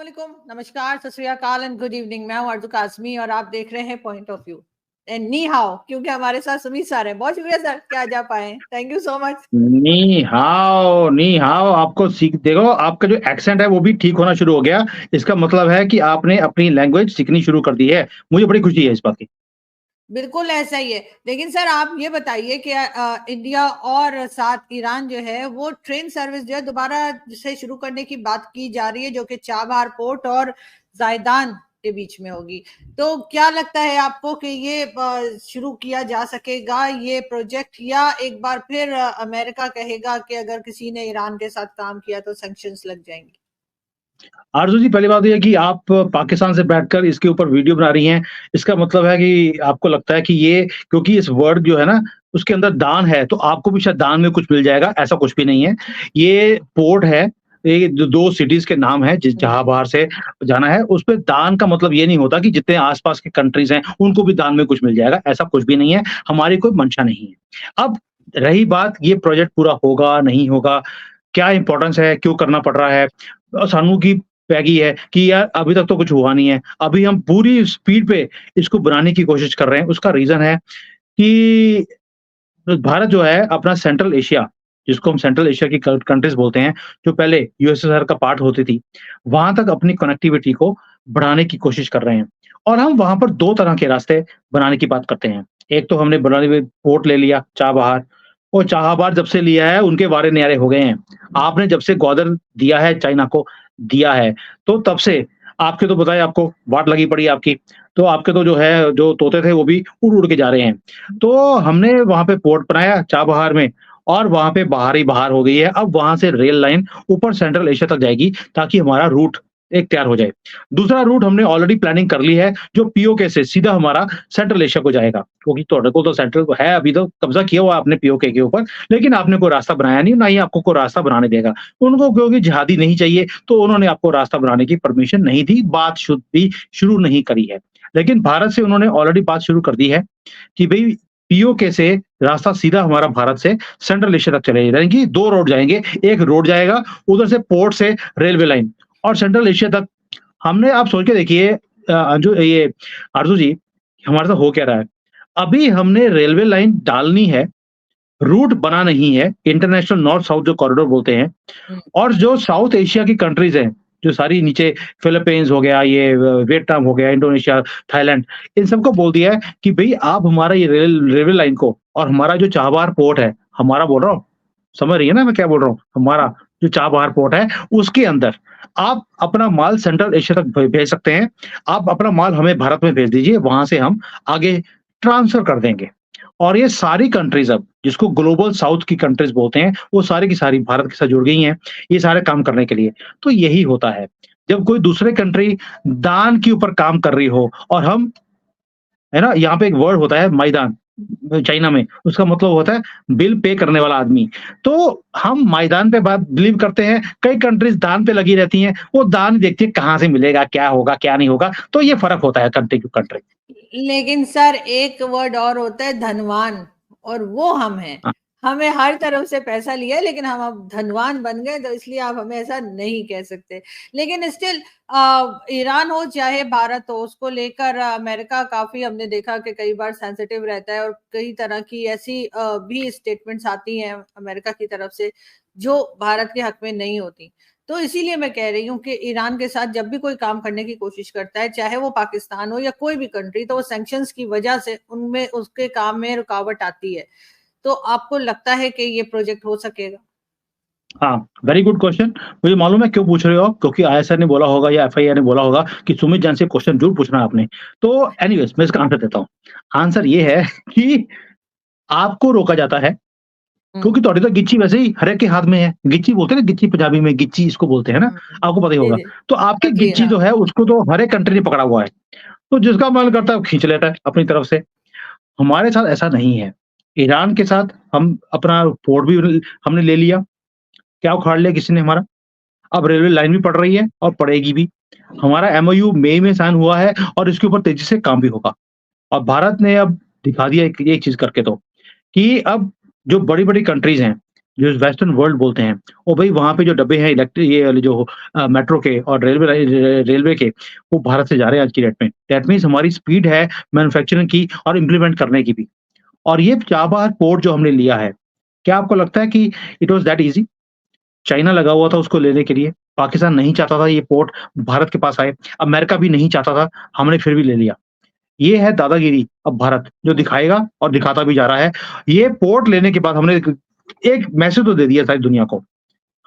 वालेकुम, नमस्कार, सत श्री अकाल एंड गुड इवनिंग। मैं हूं अर्जुन कासमी और आप देख रहे हैं point of view and knee how, क्योंकि हमारे साथ सुमित सर हैं। बहुत शुक्रिया सर कि आज आप आए हैं। Thank you so much. नी हाओ आपको सीख देखो आपका जो एक्सेंट है वो भी ठीक होना शुरू हो गया। इसका मतलब है कि आपने अपनी लैंग्वेज सीखनी शुरू कर दी है। मुझे बड़ी खुशी है इस बात की। बिल्कुल ऐसा ही है। लेकिन सर आप ये बताइए कि इंडिया और साथ ईरान जो है वो ट्रेन सर्विस जो है दोबारा से शुरू करने की बात की जा रही है, जो कि चाबहार पोर्ट और जायदान के बीच में होगी। तो क्या लगता है आपको कि ये शुरू किया जा सकेगा ये प्रोजेक्ट, या एक बार फिर अमेरिका कहेगा कि अगर किसी ने ईरान के साथ काम किया तो सैंक्शंस लग जाएंगे? आरज़ू जी, पहली बात ये है कि आप पाकिस्तान से बैठकर इसके ऊपर वीडियो बना रही हैं। इसका मतलब है कि आपको लगता है कि ये क्योंकि इस वर्ड जो है ना, उसके अंदर दान है, तो आपको भी शायद दान में कुछ मिल जाएगा, ऐसा कुछ भी नहीं है। ये पोर्ट है, ये द 2 सिटीज़ के नाम हैं, जहाँ बाहर से जाना है, उसपे दान का मतलब ये नहीं होता कि जितने आस-पास के कंट्रीज़ हैं, उनको भी दान में कुछ मिल जाएगा, ऐसा कुछ भी नहीं है। हमारी कोई मंशा नहीं है। अब रही बात ये प्रोजेक्ट पूरा होगा, नहीं होगा, क्या इम्पोर्टेंस है, क्यों करना पड़ रहा है? सानू की पै गई है कि यार अभी तक तो कुछ हुआ नहीं है। अभी हम पूरी स्पीड पे इसको बनाने की कोशिश कर रहे हैं। उसका रीज़न है कि भारत जो है अपना सेंट्रल एशिया, जिसको हम सेंट्रल एशिया की कंट्रीज़ बोलते हैं, जो पहले यूएसएसआर का पार्ट होती थी, वहाँ तक अपनी कनेक्टिविटी को बढ़ाने की कोशिश कर रहे हैं। और हम वहाँ पर 2 तरह के रास्ते बनाने की बात करते हैं। एक तो हमने बनाने हुए पोर्ट ले लिया, चाबहार। वो चाबहार जब से लिया है, उनके वारे न्यारे हो गए हैं। आपने जब से ग्वादर दिया है चाइना को, दिया है, तो तब से आपके तो पता है आपको, वाट लगी पड़ी है आपकी। तो आपके तो जो है, जो तोते थे वो भी उड़-उड़ के जा रहे हैं। तो हमने वहाँ पे पोर्ट बनाया चाबहार में और वहाँ पे बाहर ही बाहर हो गई है। अब वहाँ से रेल लाइन ऊपर सेंट्रल एशिया तक जाएगी ताकि हमारा रूट एक तैयार हो जाए। दूसरा रूट हमने ऑलरेडी प्लानिंग कर ली है जो पीओके से सीधा हमारा सेंट्रल एशिया को जाएगा। क्योंकि ਤੁਹਾਡੇ ਕੋਲ तो सेंट्रल है, अभी तो कब्जा किया हुआ आपने पीओके के ऊपर, लेकिन आपने कोई रास्ता बनाया नहीं, ना ही आपको कोई रास्ता बनाने देगा। उनको क्योंकि जिहादी नहीं चाहिए, तो उन्होंने आपको रास्ता बनाने की परमिशन नहीं दी, बात भी शुरू नहीं करी है। लेकिन भारत से उन्होंने ऑलरेडी बात शुरू कर दी है कि भई पीओके से रास्ता सीधा हमारा भारत से सेंट्रल एशिया तक चले जाएँगी। 2 रोड जाएँगे, एक रोड जाएगा उधर से पोर्ट से रेलवे लाइन और सेंट्रल एशिया तक। हमने आप सोच के देखिए जो ये आरज़ू जी, हमारे साथ हो क्या रहा है? अभी हमने रेलवे लाइन डालनी है, रूट बना नहीं है, इंटरनेशनल नॉर्थ साउथ जो कॉरिडोर बोलते हैं। हम्म, और जो साउथ एशिया की कंट्रीज़ हैं, जो सारी नीचे फिलीपींस हो गया, ये वियतनाम हो गया, इंडोनेशिया, थाईलैंड, इन सबको बोल दिया है कि भई आप हमारा ये रेलवे लाइन को और हमारा जो चाबहार पोर्ट है, हमारा बोल रहा हूँ, समझ रही है ना मैं क्या बोल रहा हूँ? हमारा जो चाबहार पोर्ट है, उसके अंदर आप अपना माल सेंट्रल एशिया तक भेज सकते हैं। आप अपना माल हमें भारत में भेज दीजिए, वहाँ से हम आगे ट्रांसफ़र कर देंगे। और ये सारी कंट्रीज़ अब, जिसको ग्लोबल साउथ की कंट्रीज़ बोलते हैं, वो सारी की सारी भारत के साथ जुड़ गई हैं, ये सारे काम करने के लिए। तो यही होता है, जब कोई दूसरे कंट्री दान के ऊपर काम कर रही हो और हम, है ना, यहाँ पे एक वर्ड होता है मैदान, चाइना में, उसका मतलब होता है बिल पे करने वाला आदमी। तो हम मैदान पे बात बिलीव करते हैं, कई कंट्रीज़ दान पे लगी रहती हैं, वो दान देखती है कहाँ से मिलेगा, क्या होगा, क्या नहीं होगा, तो ये फ़र्क होता है कंट्री टू कंट्री। लेकिन सर एक वर्ड और होता है धनवान, और वो हम हैं। हाँ, हमें हर तरफ से पैसा लिया है, लेकिन हम अब धनवान बन गए, तो इसलिए आप हमें ऐसा नहीं कह सकते। लेकिन स्टिल ईरान हो चाहे भारत हो, उसको लेकर अमेरिका काफी, हमने देखा कि कई बार सेंसिटिव रहता है और कई तरह की ऐसी भी स्टेटमेंट्स आती हैं अमेरिका की तरफ से जो भारत के हक में नहीं होती। तो इसीलिए मैं कह रही हूँ कि ईरान के साथ जब भी कोई काम करने की कोशिश करता है, चाहे वो पाकिस्तान हो या कोई भी कंट्री, तो वो सैंक्शंस की वजह से उनमें उसके काम में रुकावट आती है। तो आपको लगता है कि ये प्रोजेक्ट हो सकेगा? हाँ, वेरी गुड क्वेश्चन। मुझे मालूम है क्यों पूछ रहे हो आप, क्योंकि आईएसआर ने बोला होगा या एफआईआर ने बोला होगा कि सुमित जैन से क्वेश्चन ज़रूर पूछना है आपने। तो एनीवेज़ मैं इसका आंसर देता हूँ। आंसर ये है कि आपको रोका जाता है, हुँ, क्योंकि ਤੁਹਾਡੀ तो गिच्ची वैसे ही हर एक के हाथ में है। गिच्ची बोलते हैं ना, गिच्ची पंजाबी में गिच्ची इसको बोलते हैं ना, हुँ। आपको पता ही जी, होगा। जी। तो आपकी जी, गिच्ची हाँ। जो है उसको तो हर एक कंट्री ने पकड़ा हुआ है। तो जिसका मन करता है वो खींच लेता है अपनी तरफ से। हमारे साथ ऐसा नहीं है। ईरान के साथ हम अपना पोर्ट भी हमने ले लिया। क्या उखाड़ लिया किसी ने हमारा? अब रेलवे लाइन भी पड़ रही है और पड़ेगी भी। हमारा एमओयू मई में साइन हुआ है और इसके ऊपर तेज़ी से काम भी होगा। और भारत ने अब दिखा दिया एक एक चीज़ करके तो, कि अब जो बड़ी-बड़ी कंट्रीज़ हैं, जो वेस्टर्न वर्ल्ड बोलते हैं, और भई वहाँ पे जो डब्बे हैं ये वाले जो मेट्रो के और रेलवे के, वो भारत से जा रहे हैं आज की डेट में। दैट मीन्स हमारी स्पीड है मैन्युफैक्चरिंग की और इम्प्लीमेंट करने की भी। और ये चाबहार पोर्ट जो हमने लिया है, क्या आपको लगता है कि it was that easy? China लगा हुआ था उसको लेने के लिए, पाकिस्तान नहीं चाहता था ये पोर्ट भारत के पास आए, अमेरिका भी नहीं चाहता था, हमने फिर भी ले लिया। ये है दादागिरी अब भारत, जो दिखाएगा और दिखाता भी जा रहा है। ये पोर्ट लेने के बाद हमने एक मैसेज तो दे दिया सारी दुनिया को,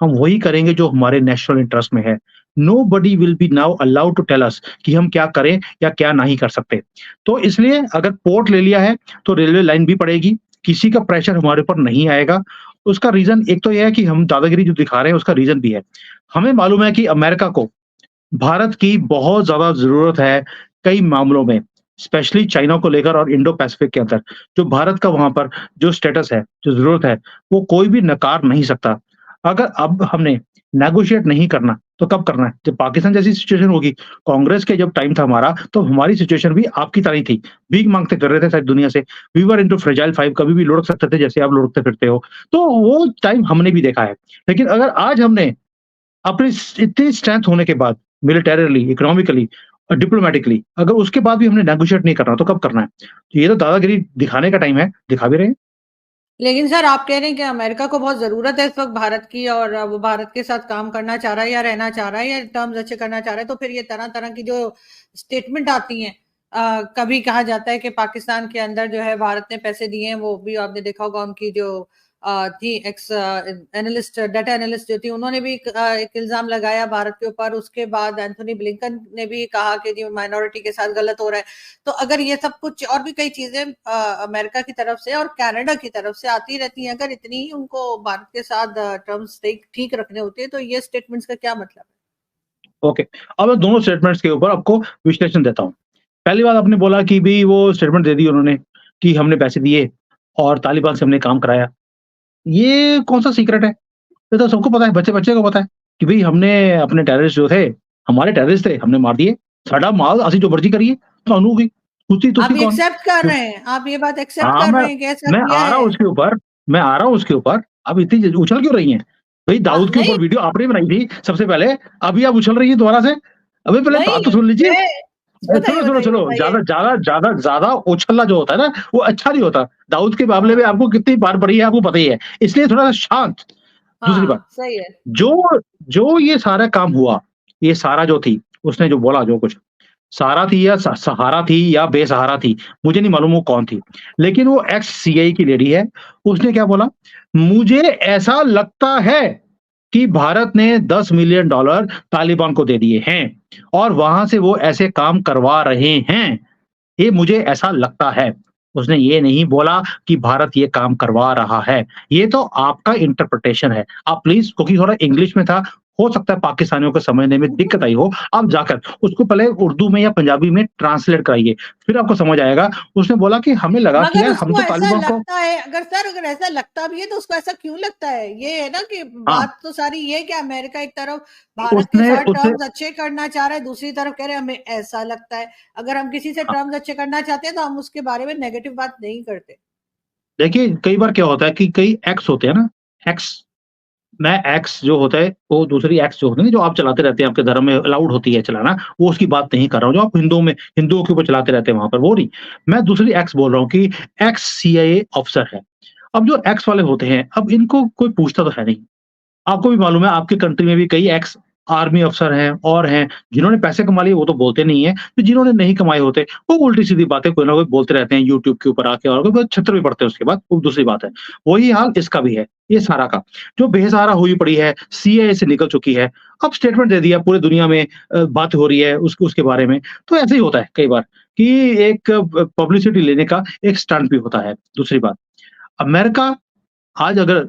हम वही करेंगे जो हमारे नेशनल इंटरेस्ट में है। Nobody will be now allowed to tell us कि हम क्या करें या क्या नहीं कर सकते। तो इसलिए अगर पोर्ट ले लिया है, तो रेलवे लाइन भी पड़ेगी, किसी का प्रेशर हमारे ऊपर नहीं आएगा। उसका रीज़न एक तो ये है कि हम दादागिरी जो दिखा रहे हैं उसका रीज़न भी है। हमें मालूम है कि अमेरिका को भारत की बहुत ज़्यादा ज़रूरत है कई मामलों में, स्पेशली चाइना को लेकर और इंडो पैसिफिक के अंदर। जो भारत का वहाँ पर जो स्टेटस है, जो ज़रूरत है, वो कोई भी नकार नहीं सकता। अगर अब हमने नेगोशिएट नहीं करना, तो कब करना है? जब पाकिस्तान जैसी सिचुएशन होगी। कांग्रेस के जब टाइम था हमारा, तो हमारी सिचुएशन भी आपकी तरह ही थी। भीख माँगते फिर रहे थे सारी दुनिया से। वी वर इंटू फ्रेजाइल 5 कभी भी लुढ़क सकते थे, जैसे आप लुढ़कते फिरते हो। तो वो टाइम हमने भी देखा है। लेकिन अगर आज हमने अपनी इतनी स्ट्रेंथ होने के बाद मिलिटरीली, इकोनॉमिकली डिप्लोमैटिकली अगर उसके बाद भी हमने नेगोशिएट नहीं करना तो कब करना है? तो ये तो दादागिरी दिखाने का टाइम है, दिखा भी रहे हैं। लेकिन सर आप कह रहे हैं कि अमेरिका को बहुत ज़रूरत है इस वक़्त भारत की और वो भारत के साथ काम करना चाह रहा है या रहना चाह रहा है या टर्म्स अच्छे करना चाह रहा है, तो फिर ये तरह-तरह की जो स्टेटमेंट आती हैं कभी कहा जाता है कि पाकिस्तान के अंदर जो है भारत ने पैसे दिए हैं, वो भी आपने देखा होगा उनकी जो थी एक्स एनालिस्ट डाटा एनालिस्ट जो थी उन्होंने भी एक इल्ज़ाम लगाया भारत के ऊपर। उसके बाद एंथोनी ब्लिंकन ने भी कहा कि जी माइनॉरिटी के साथ गलत हो रहा है। तो अगर ये सब कुछ और भी कई चीजें अमेरिका की तरफ से और कनाडा की तरफ से आती रहती हैं, अगर इतनी ही उनको भारत के साथ टर्म्स ठीक रखने होते हैं, तो ये स्टेटमेंट्स का क्या मतलब है? ओके, अब मैं दोनों स्टेटमेंट्स के ऊपर आपको विश्लेषण देता हूँ। पहली बात आपने बोला कि भई वो स्टेटमेंट दे दी उन्होंने कि हमने पैसे दिए और तालिबान से हमने काम कराया। ये कौन-सा सीक्रेट है? ये तो सबको पता है, बच्चे-बच्चे को पता है कि भई हमने अपने टेररिस्ट जो थे, हमारे टेररिस्ट थे, हमने मार दिए। साडा माल असीं जो मर्ज़ी करिए, ਤੁਹਾਨੂੰ की आप तुसी ये कौन? एक्सेप्ट कर रहे हैं, आप ये बात एक्सेप्ट हाँ, कर रहे हैं कि ऐसा मैं किया आ रहा है? हूँ उसके ऊपर, मैं आ रहा हूँ उसके ऊपर। अब इतनी उछल क्यों रही हैं? भई दाऊद के नहीं, ऊपर वीडियो आपने बनाई थी सबसे पहले, अभी आप उछल रही हैं दोबारा से। अबे पहले बात तो नहीं, सुन लीजिए। मैं बताइए, सुनो, बताइए, सुनो, बताइए। ज़्यादा उछलना जो होता है ना, वो अच्छा नहीं होता। दाऊद के मामले हाँ, में आपको कितनी बार पड़ी है, आपको पता ही है। इसलिए थोड़ा-सा शांत। दूसरी बात, हाँ, सही है। जो जो ये सारा काम हुआ, ये सारा जो थी, उसने जो बोला जो कुछ, सारा थी या सहारा थी या बेसहारा थी, मुझे नहीं मालूम वो कौन थी। लेकिन वो एक्स सीआईए की लेडी है, उसने क्या बोला, मुझे ऐसा लगता है कि भारत ने $10 मिलियन तालिबान को दे दिए हैं और वहाँ से वो ऐसे काम करवा रहे हैं। ये मुझे ऐसा लगता है। उसने ये नहीं बोला कि भारत ये काम करवा रहा है। ये तो आपका इंटरप्रिटेशन है। आप प्लीज़ क्योंकि थोड़ा इंग्लिश में था, हो सकता है पाकिस्तानियों को समझने में दिक्कत आई हो। आप जाकर उसको पहले उर्दू में या पंजाबी में ट्रांसलेट कराइए, फिर आपको समझ आएगा। उसने बोला कि हमें लगा कि मगर यार हम उसको तो ऐसा तालिबान को लगता है अगर सर अगर ऐसा लगता भी है तो उसको ऐसा क्यों लगता है? ये है ना कि हाँ, बात तो सारी ये है कि अमेरिका एक तरफ भारत के उसने साथ उसे टर्म्स अच्छे करना चाह रहा है, दूसरी तरफ कह रहे हैं हमें ऐसा लगता है। अगर हम किसी से हाँ, टर्म्स अच्छे करना चाहते हैं तो हम उसके बारे में नेगेटिव बात नहीं करते। देखिए कई बार क्या होता है कि कई एक्स होते हैं ना, एक्स मैं एक्स जो होता है, वो दूसरी एक्स जो होती है ना, जो आप चलाते रहते हैं, आपके धर्म में अलाउड होती है चलाना, वो उसकी बात नहीं कर रहा हूँ, जो आप हिंदुओं के ऊपर चलाते रहते हैं वहाँ पर, वो नहीं। मैं दूसरी एक्स बोल रहा हूँ कि एक्स सीआईए ऑफिसर है। अब जो एक्स वाले होते हैं, अब इनको कोई पूछता तो है नहीं। आपको भी मालूम है आपकी कंट्री में भी कई एक्स आर्मी अफ़सर हैं और हैं, जिन्होंने पैसे कमा लिए वो तो बोलते नहीं है, तो जिन्होंने नहीं कमाए होते, वो उल्टी-सीधी बातें कोई ना कोई बोलते रहते हैं यूट्यूब के ऊपर आके और कोई छीतर भी पड़ते हैं उसके बाद, वो दूसरी बात है। वही हाल इसका भी है, ये सारा का, जो बेसहारा हुई पड़ी है, सीएए से निकल चुकी है, अब स्टेटमेंट दे दिया पूरी दुनिया में बात हो रही है उसके बारे में, तो ऐसे ही होता है कई बार कि एक पब्लिसिटी लेने का एक स्टंट भी होता है। दूसरी बात, अमेरिका आज अगर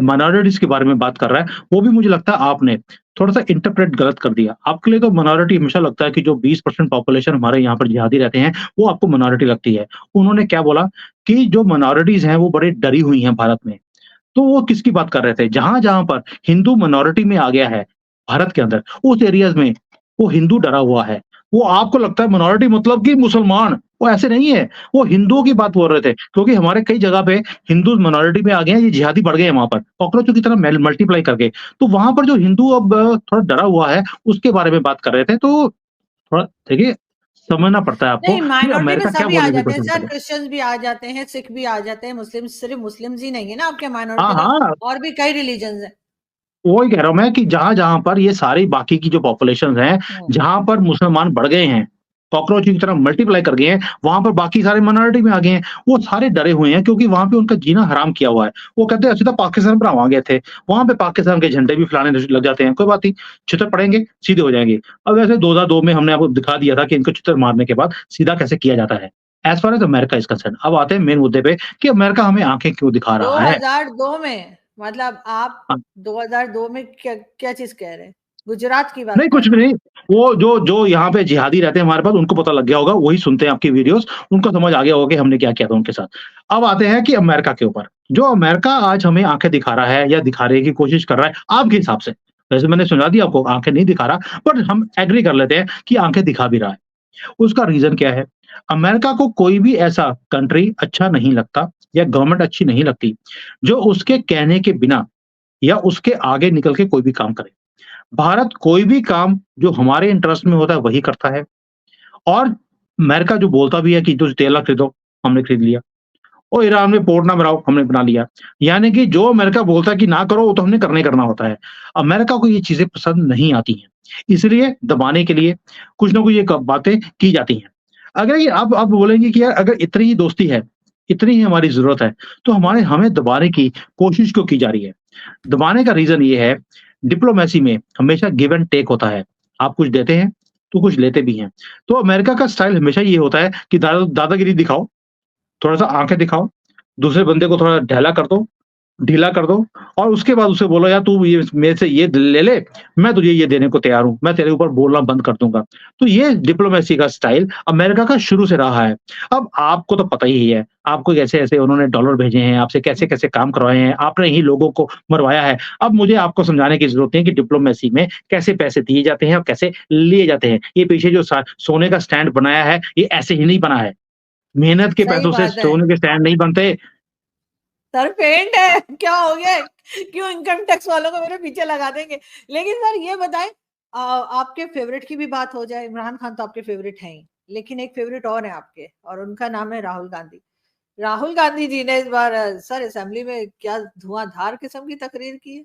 माइनॉरिटीज़ के बारे में बात कर रहा है, वो भी मुझे लगता है आपने थोड़ा-सा इंटरप्रेट गलत कर दिया। आपके लिए तो माइनॉरिटी हमेशा लगता है कि जो 20% पॉपुलेशन हमारे यहाँ पर जिहादी रहते हैं, वो आपको माइनॉरिटी लगती है। उन्होंने क्या बोला कि जो माइनॉरिटीज़ हैं, वो बड़ी डरी हुई हैं भारत में। तो वो किसकी बात कर रहे थे? जहाँ-जहाँ पर हिंदू माइनॉरिटी में आ गया है, भारत के अंदर, उस एरियाज़ में वो हिंदू डरा हुआ है। वो आपको लगता है माइनॉरिटी मतलब कि मुसलमान, वो ऐसे नहीं है, वो हिंदुओं की बात बोल रहे थे, क्योंकि हमारे कई जगह पे हिंदू माइनॉरिटी में आ गए हैं, ये जिहादी बढ़ गए हैं वहाँ पर, कॉकरोचों की तरह मल्टीप्लाई करके। तो वहाँ पर जो हिंदू अब थोड़ा डरा हुआ है, उसके बारे में बात कर रहे थे, तो थोड़ा देखिए, समझना पड़ता है आपको नहीं, कि माइनॉरिटी में अमेरिका क्या सभी आ बोलने की जाते हैं कोशिश कर सर, रहा है। क्रिश्चियंस भी आ जाते हैं, सिख भी आ जाते हैं, मुस्लिम, सिर्फ मुस्लिम्स ही नहीं है ना आपके हाँ, माइनॉरिटी में, हाँ। और भी कई रिलीजन्स हैं। वही कह रहा हूँ मैं कि जहाँ-जहाँ पर ये सारी बाकी की जो पॉपुलेशंस हैं, हुँ। जहाँ पर मुसलमान बढ़ गए हैं, कॉकरोच की तरह मल्टीप्लाई कर गए हैं, वहाँ पर बाकी सारे माइनॉरिटी में आ गए हैं। वो सारे डरे हुए हैं क्योंकि वहाँ पे उनका जीना हराम किया हुआ है। वो कहते हैं सीधा पाकिस्तान पर आ गए थे, वहाँ पे पाकिस्तान के झंडे भी फहराने लग जाते हैं, कोई बात नहीं, छितर पड़ेंगे, सीधे हो जाएँगे। अब वैसे 2002 में हमने आपको दिखा दिया था कि इनको छितर मारने के बाद सीधा कैसे किया जाता है। As far as America is concerned. अब आते हैं मेन मुद्दे पे कि अमेरिका हमें आँखें क्यों दिखा रहा है? 2002 में, मतलब आप अ 2002 में क्या क्या चीज़ कह रहे हैं? गुजरात की बात नहीं, कर कुछ रहे भी हैं? नहीं। वो जो जो यहाँ पे जिहादी रहते हैं हमारे पास, उनको पता लग गया होगा, वही सुनते हैं आपकी वीडियोज़, उनको समझ आ गया होगा कि हमने क्या किया था उनके साथ। अब आते हैं कि अमेरिका के ऊपर। जो अमेरिका आज हमें आँखें दिखा रहा है या दिखाने की कोशिश कर रहा है, आपके हिसाब से। वैसे मैंने सुझा दिया आपको, आँखें नहीं दिखा रहा, बट हम एग्री कर लेते हैं कि आँखें दिखा भी रहा है। उसका रीज़न क्या है? अमेरिका को कोई भी ऐसा कंट्री अच्छा नहीं लगता या गवर्नमेंट अच्छी नहीं लगती, जो उसके कहने के बिना या उसके आगे निकल के कोई भी काम करे। भारत कोई भी काम जो हमारे इंटरेस्ट में होता है वही करता है और अमेरिका जो बोलता भी है कि तुझ तेल ना खरीदो, हमने खरीद लिया। और ईरान में पोर्ट ना बनाओ, हमने बना लिया। यानी कि जो अमेरिका बोलता है कि ना करो, वो तो हमने करना ही करना होता है। अमेरिका को ये चीज़ें पसंद नहीं आती हैं। इसलिए दबाने के लिए कुछ ना कुछ ये क बातें की जाती हैं। अगर ये आप बोलेंगे कि यार अगर इतनी ही दोस्ती है, इतनी ही हमारी ज़रूरत है, तो हमारे हुँ। हमें दबाने की कोशिश क्यों की जा रही है? दबाने का रीज़न ये है, डिप्लोमेसी में हमेशा गिव एंड टेक होता है। आप कुछ देते हैं, तो कुछ लेते भी हैं। तो अमेरिका का स्टाइल हमेशा ये होता है कि दादागिरी दिखाओ, थोड़ा-सा आँखें दिखाओ, दूसरे बंदे को थोड़ा ढीला कर दो और उसके बाद उसे बोलो यार तू ये मेरे से ये ले ले, मैं तुझे ये देने को तैयार हूँ, मैं तेरे ऊपर बोलना बंद कर दूँगा। तो ये डिप्लोमेसी का स्टाइल अमेरिका का शुरू से रहा है। अब आपको तो पता ही है, आपको कैसे-ऐसे उन्होंने डॉलर भेजे हैं, आपसे कैसे-कैसे काम करवाए हैं, आपने ही लोगों को मरवाया है। अब मुझे आपको समझाने की ज़रूरत नहीं है कि डिप्लोमेसी में कैसे पैसे दिए जाते हैं और कैसे लिए जाते हैं। ये पीछे जो सोने का स्टैंड बनाया है, ये ऐसे ही नहीं बना है। मेहनत के सही पैसों से बात है। सोने के स्टैंड नहीं बनते। सर पेंट है, क्या हो गया? क्यों इनकम टैक्स वालों को मेरे पीछे लगा देंगे? लेकिन सर ये बताएँ, आपके फ़ेवरेट की भी बात हो जाए, इमरान खान तो आपके फ़ेवरेट हैं ही, लेकिन एक फ़ेवरेट और है आपके, और उनका नाम है राहुल गांधी। राहुल गांधी जी ने इस बार सर असेंबली में क्या धुआंधार किस्म की तकरीर की है।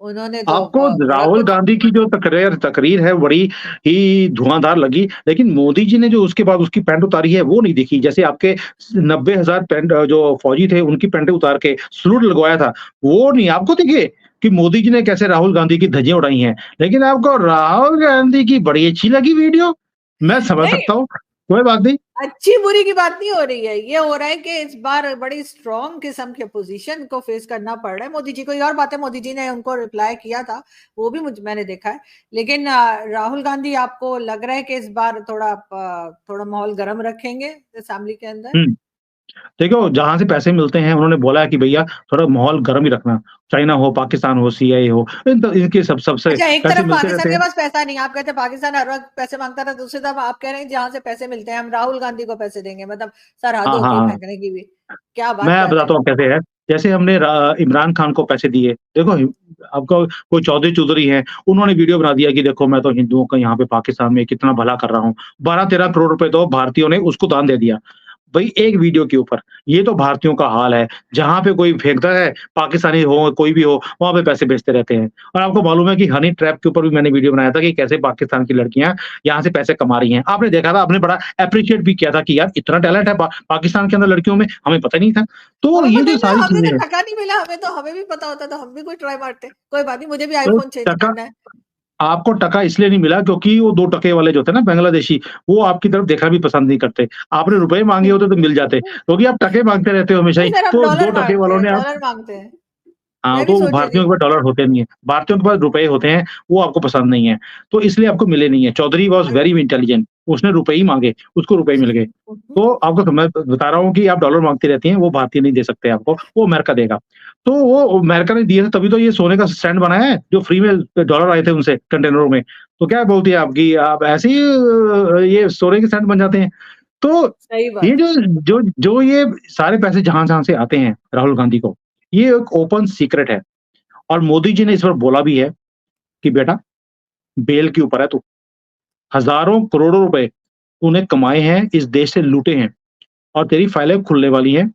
उन्होंने तो आपको बड़ा राहुल कुछ। गांधी की जो तकरीर है बड़ी ही धुआंधार लगी, लेकिन मोदी जी ने जो उसके बाद उसकी पैंट उतारी है वो नहीं दिखी। जैसे आपके 90,000 पैंट जो फौजी थे उनकी पैंटें उतार के सैल्यूट लगवाया था, वो नहीं आपको दिखे कि मोदी जी ने कैसे राहुल गांधी की धज्जियाँ उड़ाई हैं। लेकिन आपको राहुल गांधी की बड़ी अच्छी लगी वीडियो, मैं समझ नहीं, सकता हूँ, कोई बात नहीं। अच्छी-बुरी की बात नहीं हो रही है। ये हो रहा है कि इस बार बड़ी स्ट्रॉन्ग किस्म की अपोज़िशन को फेस करना पड़ रहा है मोदी जी को। ये और बात है, मोदी जी ने उनको रिप्लाई किया था, वो भी मैंने देखा है। लेकिन राहुल गांधी आपको लग रहा है कि इस बार थोड़ा माहौल गर्म रखेंगे असेंबली के अंदर? हुँ। देखो, जहाँ से पैसे मिलते हैं उन्होंने बोला है कि भैया थोड़ा माहौल गर्म ही रखना। चाइना हो, पाकिस्तान हो, सीआईए हो, इनके सबसे अच्छा, एक पैसे तरफ मिलते पाकिस्तान रहते के हैं। पास पैसा नहीं है, आप कहते हैं पाकिस्तान हर वक़्त पैसे माँगता था, दूसरी तरफ आप कह रहे हैं जहाँ से पैसे मिलते हैं, हम राहुल गांधी को पैसे देंगे, मतलब सर हद हाँ, हाँ, होती है हाँ। फेंकने की भी। क्या बात मैं कर रहे बताता हैं? हूँ कैसे है। जैसे हमने इमरान खान को पैसे दिए, देखो आपको कोई चौधरी-चौधरी हैं, उन्होंने वीडियो बना दिया कि देखो मैं तो हिंदुओं का यहाँ पे पाकिस्तान में कितना भला कर रहा हूँ। 12-13 करोड़ रुपए तो भारतीयों ने उसको दान दे दिया। भई एक वीडियो के ऊपर, ये तो भारतीयों का हाल है। जहाँ पे कोई फेंकता है, पाकिस्तानी हो, कोई भी हो, वहाँ पे पैसे भेजते रहते हैं। और आपको मालूम है कि हनी ट्रैप के ऊपर भी मैंने वीडियो बनाया था कि कैसे पाकिस्तान की लड़कियाँ यहाँ से पैसे कमा रही हैं। आपने देखा था, आपने बड़ा एप्रिशिएट भी किया था कि यार इतना टैलेंट है पाकिस्तान के अंदर लड़कियों में, हमें पता नहीं था। तो हमें ये पता जो ही था, सारी हमें चीज़ें तो हैं, टका नहीं मिला, हमें भी पता होता तो हम भी कोई ट्राई मारते। कोई बात नहीं, मुझे भी तो आईफ़ोन चेंज टका करना है। आपको टका इसलिए नहीं मिला क्योंकि वो 2 टके वाले जो थे ना बांग्लादेशी, वो आपकी तरफ देखना भी पसंद नहीं करते। आपने रुपए माँगे होते तो मिल जाते, क्योंकि आप टके माँगते रहते हो हमेशा नहीं ही, सर, हम तो 2 डॉलर टके माँगते वालों हैं, ने आप डॉलर माँगते हैं। हाँ, मैं भी तो सोच रही भारतीयों थी। के पास डॉलर होते नहीं है। भारतीयों के पास रुपए होते हैं, वो आपको पसंद नहीं है। तो इसलिए आपको मिले नहीं है। Chaudhary was a, very intelligent, उसने रुपए ही माँगे, उसको रुपए मिल गए। तो आपको मैं बता रहा हूँ कि आप डॉलर माँगती रहती हैं, वो भारतीय नहीं दे सकते आपको, वो अमेरिका देगा। तो वो अमेरिका ने दिए थे तभी तो ये सोने का स्टैंड बनाया है, जो फ्री में डॉलर आए थे उनसे कंटेनरों में। तो क्या बोलती है आपकी आप ऐसे ही ये सोने के स्टैंड बन जाते हैं। तो सही ये बात है। जो ये सारे पैसे जहाँ-जहाँ से आते हैं राहुल गांधी को, ये एक ओपन सीक्रेट है और मोदी जी ने इस पर बोला भी है कि बेटा बेल के ऊपर है तू। हज़ारों करोड़ों रुपए तूने कमाए हैं, इस देश से लूटे हैं और तेरी फाइलें खुलने वाली हैं।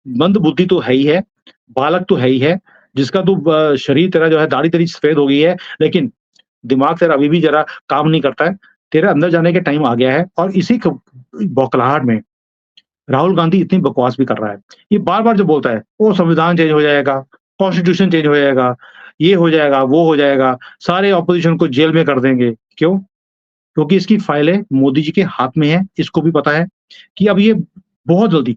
मंदबुद्धि तो है ही है, बालक तो है ही है, जिसका तू शरीर तेरा जो है दाढ़ी तेरी सफ़ेद हो गई है, लेकिन दिमाग तेरा अभी भी ज़रा काम नहीं करता है। तेरे अंदर जाने का टाइम आ गया है और इसी क बौखलाहट में राहुल गांधी इतनी बकवास भी कर रहा है। ये बार-बार जो बोलता है, वो संविधान चेंज हो जाएगा, कॉन्स्टिट्यूशन चेंज हो जाएगा, ये हो जाएगा, वो हो जाएगा, सारे ऑपोज़िशन को जेल में कर देंगे। क्यों? क्योंकि इसकी फाइलें मोदी जी के हाथ में हैं, इसको भी पता है कि अब ये बहुत जल्दी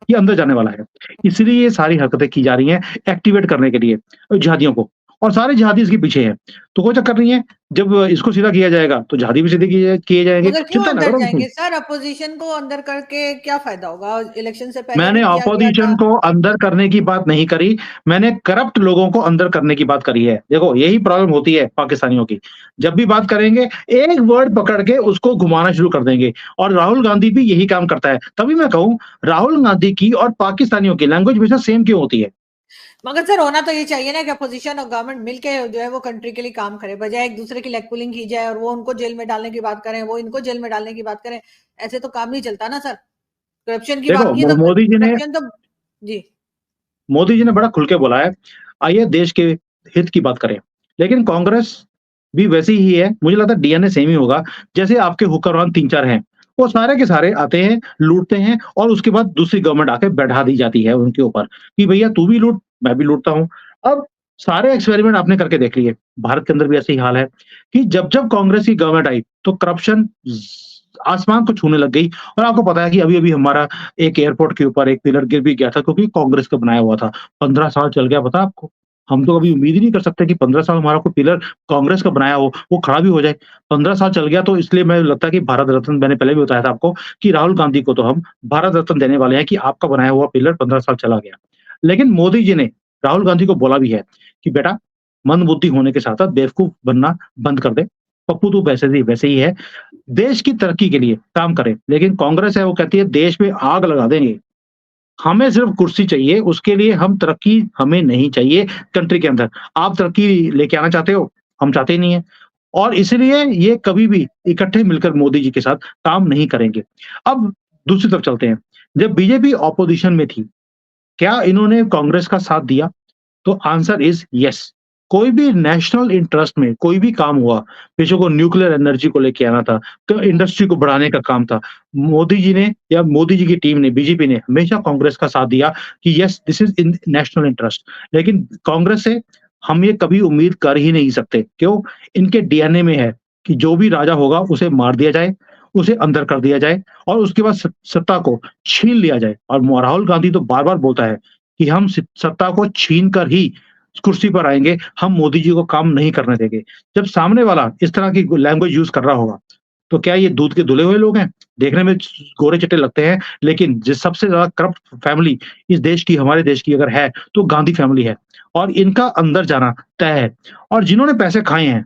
ये अंदर जाने वाला है। इसलिए ये सारी हरकतें की जा रही हैं एक्टिवेट करने के लिए जिहादियों को और सारे जिहादी इसके पीछे हैं। तो कोई चक्कर नहीं है, जब इसको सीधा किया जाएगा, तो जिहादी भी सीधे किए जाएँगे। मगर क्यों चिंता ना अंदर करो तुम। जाएँगे सर? अपोज़िशन को अंदर करके क्या फ़ायदा होगा? इलेक्शन से पहले मैंने भी किया गया अपोज़िशन था। को अंदर करने की बात नहीं करी, मैंने करप्ट लोगों को अंदर करने की बात करी है। देखो, यही प्रॉब्लम होती है पाकिस्तानियों की। जब भी बात करेंगे, एक वर्ड पकड़ के उसको घुमाना शुरू कर देंगे और राहुल गांधी भी यही काम करता है। तभी मैं कहूँ, राहुल गांधी की और पाकिस्तानियों की लैंग्वेज हमेशा सेम क्यों होती है? मगर सर होना तो ये चाहिए ना कि अपोज़िशन और गवर्नमेंट मिलके जो है वो कंट्री के लिए काम करे, बजाय एक-दूसरे की लेग पुलिंग की जाए और वो उनको जेल में डालने की बात करें, वो इनको जेल में डालने की बात करें। ऐसे तो काम नहीं चलता ना सर। करप्शन की देखो, बात की तो करप्शन तो जी। मोदी जी ने बड़ा खुल के बोला है, आइए देश के हित की बात करें। लेकिन कांग्रेस भी वैसी ही है, मुझे लगता है डीएनए सेम ही होगा, जैसे आपके हुक्मरान 3-4 हैं। वो सारे के सारे आते हैं, लूटते हैं और उसके बाद दूसरी गवर्नमेंट आके बैठा दी जाती है उनके ऊपर, कि भैया तू भी लूट, मैं भी लूटता हूँ। अब सारे एक्सपेरिमेंट आपने करके देख लिए, भारत के अंदर भी ऐसे ही हाल है, कि जब-जब कांग्रेस की गवर्नमेंट आई, तो करप्शन आसमान को छूने लग गई और आपको पता है कि अभी-अभी हमारा एक एयरपोर्ट के ऊपर एक पिलर गिर भी गया था क्योंकि कांग्रेस का बनाया हुआ था। 15 साल चल गया पता है आपको? हम तो कभी उम्मीद ही नहीं कर सकते कि 15 साल हमारा कोई पिलर कांग्रेस का बनाया हो, वो खड़ा भी हो जाए। 15 साल चल गया तो इसलिए मुझे लगता है कि भारत रत्न मैंने पहले भी बताया था आपको कि राहुल गांधी को तो हम भारत रत्न देने वाले हैं कि आपका बनाया हुआ पिलर 15 साल चला गया। लेकिन मोदी जी ने राहुल गांधी को बोला भी है कि बेटा मंदबुद्धि होने के साथ-साथ बेवकूफ बनना बंद कर दे। पप्पू तू वैसे ही है। देश की तरक्की के लिए काम करें। लेकिन कांग्रेस है वो कहती है देश में आग लगा देंगे। हमें सिर्फ़ कुर्सी चाहिए, उसके लिए हम तरक्की हमें नहीं चाहिए कंट्री के अंदर। आप तरक्की लेके आना चाहते हो? हम चाहते ही नहीं है। और इसलिए ये कभी भी इकट्ठे मिलकर मोदी जी के साथ काम नहीं करेंगे। अब दूसरी तरफ चलते हैं। जब बीजेपी ऑपोज़िशन में थी, क्या इन्होंने कांग्रेस का साथ दिया? तो आंसर इज़ येस। कोई भी नेशनल इंटरेस्ट में कोई भी काम हुआ, देशों को न्यूक्लियर एनर्जी को लेके आना था, तो इंडस्ट्री को बढ़ाने का काम था। मोदी जी ने या मोदी जी की टीम ने, बीजेपी ने हमेशा कांग्रेस का साथ दिया कि yes this is in national interest. लेकिन कांग्रेस से हम ये कभी उम्मीद कर ही नहीं सकते। क्यों? इनके डीएनए में है कि जो भी राजा होगा उसे मार दिया जाए, उसे अंदर कर दिया जाए और उसके बाद सत्ता को छीन लिया जाए। और राहुल गांधी तो बार-बार बोलता है कि हम सत्ता को छीन कर ही कुर्सी पर आएँगे, हम मोदी जी को काम नहीं करने देंगे। जब सामने वाला इस तरह की लैंग्वेज यूज़ कर रहा होगा, तो क्या ये दूध के धुले हुए लोग हैं? देखने में गोरे-चिट्टे लगते हैं, लेकिन जिस सबसे ज़्यादा करप्ट फैमिली इस देश की, हमारे देश की अगर है, तो गांधी फैमिली है और इनका अंदर जाना तय है। और जिन्होंने पैसे खाए हैं,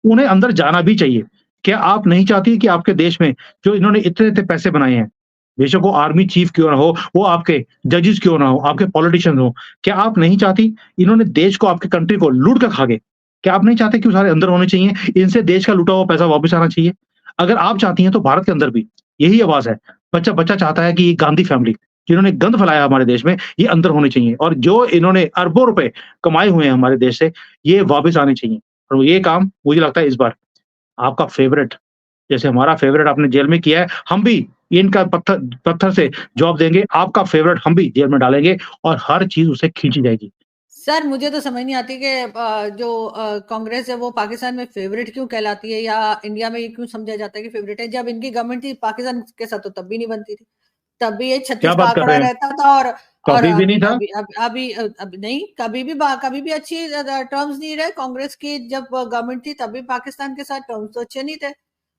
उन्हें अंदर जाना भी चाहिए। क्या आप नहीं चाहती कि आपके देश में जो इन्होंने इतने-इतने पैसे बनाए हैं, बेशक वो आर्मी चीफ क्यों ना हो, वो आपके जजेस क्यों ना हो, आपके पॉलिटिशियंस हो, क्या आप नहीं चाहती इन्होंने देश को, आपकी कंट्री को लूट कर खा गए? क्या आप नहीं चाहते कि वो सारे अंदर होने चाहिए? इनसे देश का लूटा हुआ पैसा वापस आना चाहिए? अगर आप चाहती हैं तो भारत के अंदर भी यही आवाज़ है। बच्चा-बच्चा चाहता है कि ये गांधी फैमिली जिन्होंने गंद फैलाया हमारे देश में, ये अंदर होने चाहिए और जो इन्होंने अरबों रुपए कमाए हुए हैं हमारे देश से, ये वापस आने चाहिए। और ये काम मुझे लगता है इस बार आपका फ़ेवरेट जैसे हमारा फ़ेवरेट आपने जेल में किया है, हम भी इनका पत्थर पत्थर से जवाब देंगे, आपका फ़ेवरेट हम भी जेल में डालेंगे और हर चीज़ उसे खींची जाएगी। सर मुझे तो समझ नहीं आती कि जो कांग्रेस है वो पाकिस्तान में फेवरेट क्यों कहलाती है या इंडिया में ये क्यों समझा जाता है कि फेवरेट है? जब इनकी गवर्नमेंट थी पाकिस्तान के साथ तो तब भी नहीं बनती थी। तब भी ये क्या 36 का बात कर आंकड़ा रहे हैं? रहता था और कभी भी नहीं था। अभी नहीं, कभी भी अच्छी टर्म्स नहीं रहे कांग्रेस की। जब गवर्नमेंट थी तब भी पाकिस्तान के साथ टर्म्स तो अच्छे नहीं थे।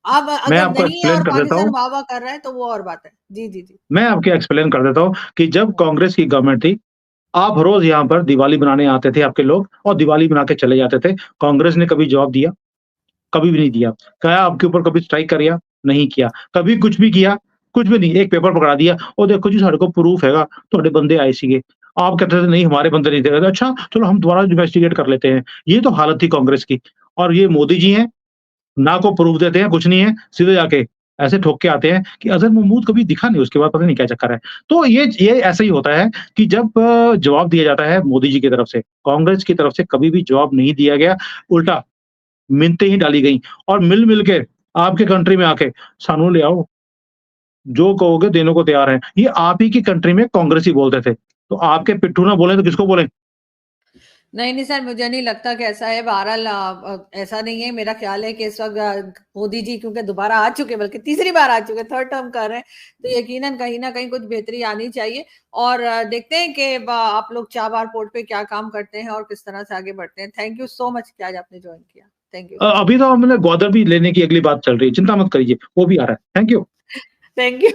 अब मैं अगर आपको नहीं है एक्सप्लेन और कर देता पाकिस्तान हूँ, वाह वाह कर रहा है तो वो और बात है। जी जी जी। मैं आपको एक्सप्लेन कर देता हूँ कि जब कांग्रेस की गवर्नमेंट थी, आप रोज़ यहाँ पर दिवाली मनाने आते थे आपके लोग और दिवाली मना के चले जाते थे। कांग्रेस ने कभी जवाब दिया? कभी भी नहीं दिया। क्या आपके ऊपर कभी स्ट्राइक करिया? नहीं किया। कभी कुछ भी किया? कुछ भी नहीं। एक पेपर पकड़ा दिया और देखो जी ਸਾਡੇ ਕੋਲ प्रूफ हैगा, ਤੁਹਾਡੇ बंदे आए सीगे। आप कहते थे नहीं हमारे बंदे नहीं थे। अच्छा चलो हम दोबारा इन्वेस्टिगेट कर लेते हैं। ये तो हालत थी कांग्रेस की और ये मोदी जी हैं, ना को प्रूफ देते हैं, कुछ नहीं है, सीधे जाके ऐसे ठोक के आते हैं कि अज़हर महमूद कभी दिखा नहीं, उसके बाद पता नहीं क्या चक्कर है। तो ये ऐसा ही होता है कि जब जवाब दिया जाता है मोदी जी की तरफ से, कांग्रेस की तरफ से कभी भी जवाब नहीं दिया गया, उल्टा मिन्नतें ही डाली गई और मिल-मिल के आपके कंट्री में आके सानू ले आओ, जो कहोगे देने को तैयार हैं। ये आप ही की कंट्री में कांग्रेसी बोलते थे, तो आपके पिट्ठू ना बोले तो किसको बोलें? नहीं, नहीं सर, मुझे नहीं लगता कि ऐसा है। बहरहाल ऐसा नहीं है। मेरा ख्याल है कि इस वक़्त मोदी जी क्योंकि दोबारा आ चुके, बल्कि तीसरी बार आ चुके, थर्ड टर्म कर रहे हैं, तो यकीनन कहीं न कहीं कुछ बेहतरी आनी चाहिए। और देखते हैं कि ब आप लोग चाबहार पोर्ट पे क्या काम करते हैं और किस तरह से आगे बढ़ते हैं। थैंक यू सो मच कि आज आपने जॉइन किया। Thank you. अभी तो हमने ग्वादर भी लेने की अगली बात चल रही है, चिंता मत करिए, वो भी आ रहा है। Thank you. Thank you.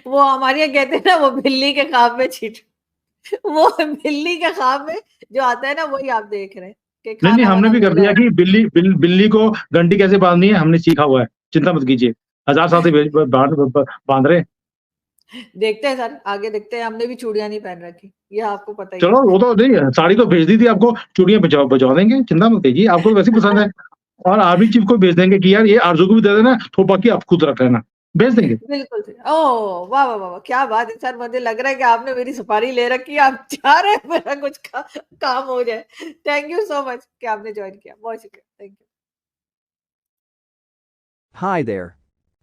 वो हमारे यहाँ कहते हैं ना, वो बिल्ली के ख्वाब में चींटी। वो बिल्ली के ख्वाब में जो आता है ना, वही आप देख रहे हैं कि नहीं, नहीं, हमने खाना-वाना भी कर मिल दिया रहा है। कि बिल्ली को घंटी कैसे बाँधनी है, हमने सीखा हुआ है। चिंता मत कीजिए। हज़ार साल से भेज ब बाँध ब बाँध रहे हैं। देखते हैं सर, आगे देखते हैं। हमने भी चूड़ियाँ नहीं पहन रखी, ये आपको पता ही है। चलो वो तो नहीं है, साड़ी तो भेज दी थी आपको, चूड़ियाँ भिजवा देंगे, चिंता मत कीजिए, आपको तो वैसे ही पसंद है। और आर्मी चीफ को भेज देंगे कि यार ये आरज़ू को भी दे देना, तो बाकी आप खुद रख लेना। भेज देंगे। बिल्कुल सही। ओह! वाह, वाह, वाह, वाह! क्या बात है सर, मुझे लग रहा है कि आपने मेरी सुपारी ले रखी है, आप चाह रहे हैं मेरा कुछ काम हो जाए। थैंक यू सो मच कि आपने जॉइन किया। बहुत शुक्रिया। Thank you. Hi there.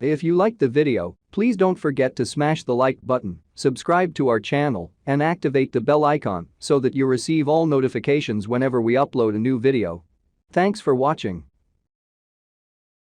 If you liked the video, please don't forget to smash the like button, subscribe to our channel, and activate the bell icon so that you receive all notifications whenever we upload a new video. Thanks for watching.